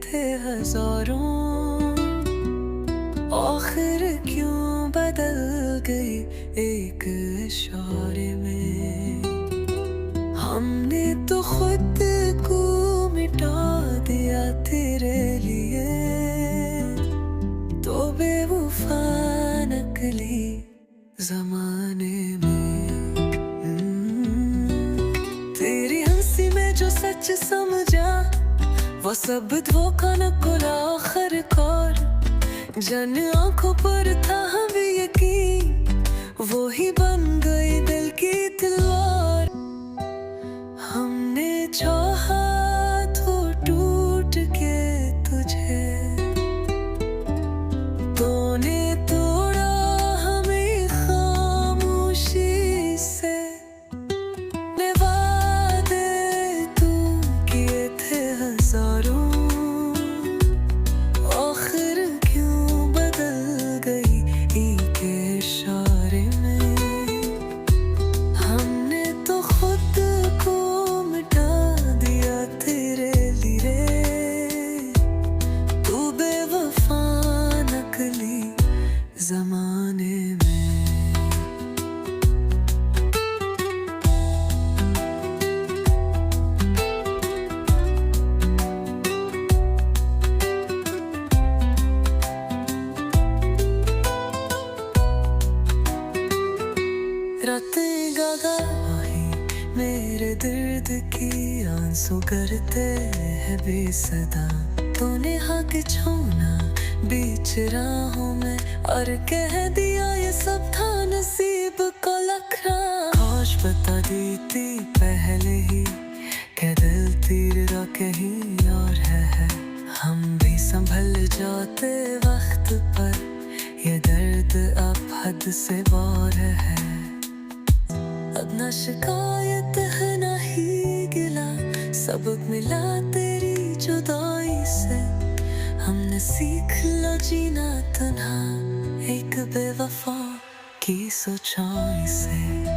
थे हजारों, आखिर क्यों बदल गई एक इशारे में। हमने तो खुद को मिटा दिया तेरे लिए, तो बेवफा नकली जमाने में। तेरी हंसी में जो सच समझा, वो सब धोखा नकुला आखिरकार। जन आंखों पर था हमें यकीन, वो ही बन गई दिल की तलवार। हमने चाहा तो टूट के तुझे, तूने तोड़ा हमें खामोशी से। ने वादे तू किए थे हजारों, आखिर क्यों बदल गई एक इशारे में। हमने तो खुद को मिटा दिया तेरे लिए, तू बेवफा नकली जमाने में। रातें गागा आई मेरे दर्द की, आंसू करते हैं बेसदा। तूने हक छोना बीच राहों में, और कह दिया ये सब था नसीब का लखना। काश बता देती पहले ही कि दिल तेरा कहीं और है। हम भी संभल जाते वक्त पर, ये दर्द अब हद से बार है। अब न शिकायत है न ही गिला, सबक मिला तेरी जुदाई से। हमने सीख लो जीना तन्हा, एक बेवफा की सच्चाई से।